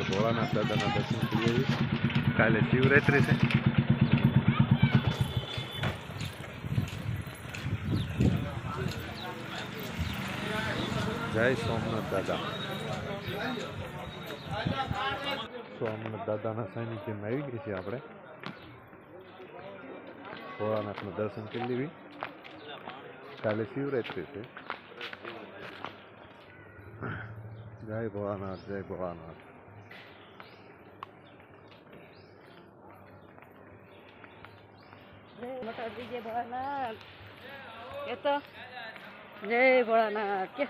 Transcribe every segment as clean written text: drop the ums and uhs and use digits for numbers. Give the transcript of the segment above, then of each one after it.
ભોળાનાથ દાદાના દર્શન કરી આવી. કાલે શિવરાત્રિ છે. જય સોમનાથ દાદા. સોમનાથ દાદાના સાનિધ્યમાં આવી ગઈ છે આપણે. ભોળાનાથના દર્શન કરી લેવી. કાલે શિવરાત્રિ છે. જય ભોળાનાથ, જય ભોળાનાથ. જય ભોળાનાથ. એ તો જય ભોળાનાથ કે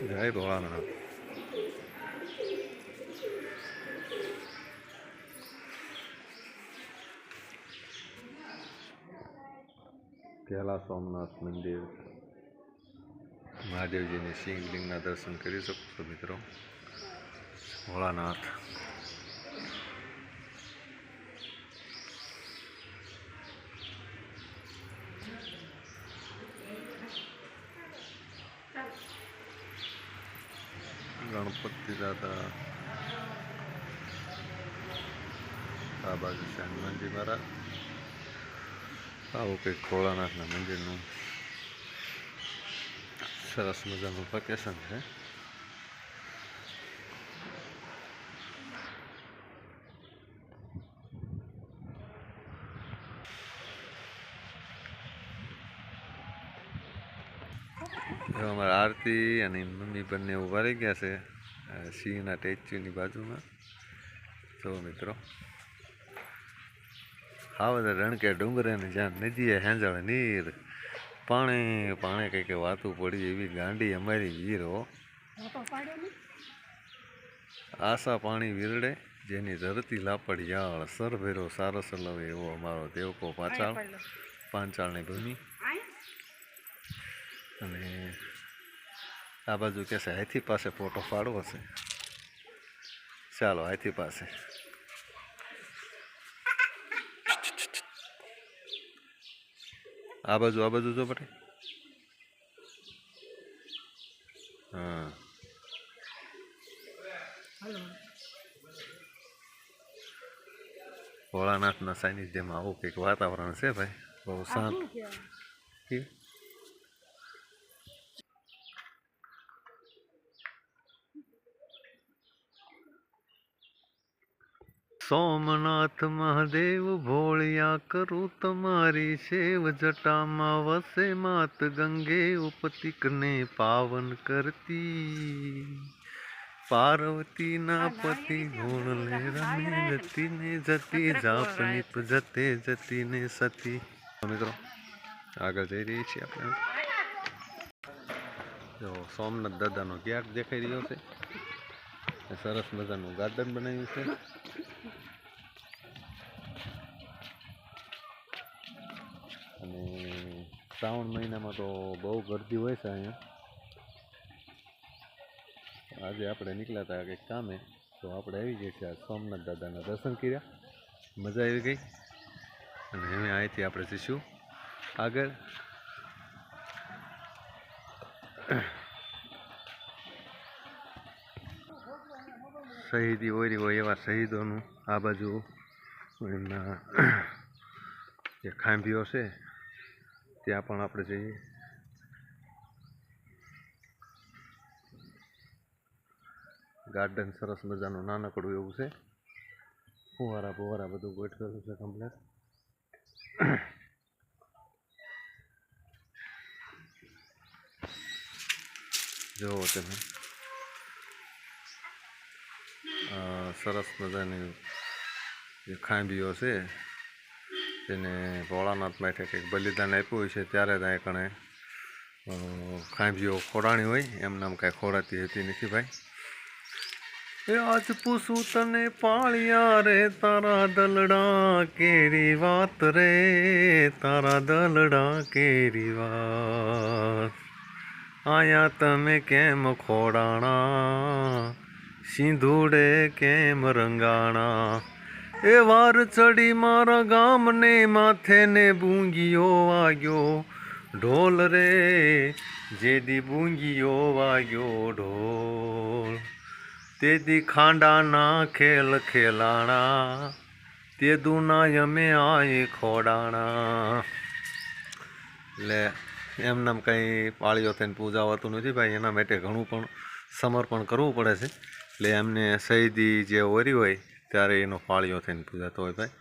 જય ભોળાનાથ. પહેલા સોમનાથ મંદિર મહાદેવજીની શિવલિંગના દર્શન કરી શકો છો મિત્રો. ભોળાનાથ ગણપતિ દાદા, આ બાજુ છે હનુમાનજી મહારાજ. આવું કંઈક ભોળાનાથના મંદિરનું સરસ મજાનું લોકેશન છે. અમારા આરતી અને મમ્મી બંને ઊભા રહી ગયા છે સિંહના સ્ટેચ્યુની બાજુમાં. જો મિત્રો, હા બધા રણકે ડુંગરે ને જ્યાં નદીએ હેંજાળે નીર પાણી પાણી કંઈક વાતું પડી એવી ગાંડી અમારી વીરો. આશા પાણી વીરડે જેની ધરતી લાપડિયાળ, સરભેરો સારસ લવે એવો અમારો દેવકો પાછાળ પાંચાળની ભૂમિ. અને આ બાજુ કહે છે હાથી પાસે ફોટો પાડવો છે. ચાલો હાથી પાસે. આ બાજુ જો બટે. હા, ભોળાનાથના સાનિધ્યમાં આવું કંઈક વાતાવરણ છે ભાઈ, બહુ શાંત. સોમનાથ મહાદેવ ભોળિયા કરું તમારી સેવ, જટામાં વસે માત ગંગે ઉપતિકને પાવન કરતી, પાર્વતી ના પતિ ગુણ લે રમે જતી ને જતી, જાપનીપ જતે જતી ને સતી. મિત્રો આગળ જઈ રહી છીએ આપણે. જો સોમનાથ દાદાનો ગેટ દેખાઈ રહ્યો છે. સરસ મજાનું ગાર્ડન બનાવ્યું છે. અને શ્રાવણ મહિનામાં તો બહુ ગરદી હોય છે અહીંયા. આજે આપણે નીકળ્યા હતા કંઈક કામે, તો આપણે આવી ગયા છીએ સોમનાથ દાદાના દર્શન કર્યા. મજા આવી ગઈ. અને હવે અહીંથી આપણે જઈશું આગળ. શહીદી ઓરી હોય એવા શહીદોનું આ બાજુ એમના જે ખાંભીઓ છે ત્યાં પણ આપણે જઈએ. ગાર્ડન સરસ મજાનું નાનકડું એવું છે. ફુવારા ફુવારા બધું ગોઠવેલું છે કમ્પ્લેટ. જુઓ તમે, સરસ મજાની જે ખાંભીઓ છે તેને ભોળાનાથ માટે કંઈક બલિદાન આપ્યું હોય છે ત્યારે ત્યાં કણે ખાંભીઓ ખોડાણી હોય. એમ નામ કાંઈ ખોડાતી હતી નથી ભાઈ. એ આજ પૂછું તને પાળિયા રે તારા દલડા કેરી વાત રે તારા દલડા કેરી વાત આયા તમે કેમ ખોડાણા સિંધુડે કેમ રંગાણા એ વાર ચડી મારા ગામને માથે ને બૂંગીઓ વાગ્યો ઢોલ રે જેદી બૂંગીઓ વાગ્યો ઢોલ તેદી ખાંડાના ખેલ ખેલાણા તે દુના અમે આય ખોડાણા. એટલે એમનામ કંઈ પાળીઓ થઈને પૂજા હોતું નથી ભાઈ, એના માટે ઘણું પણ સમર્પણ કરવું પડે છે. એટલે એમને શહીદી જે ઓરી હોય ત્યારે એનો પાળીઓ થઈને પૂજાતો હોય ભાઈ.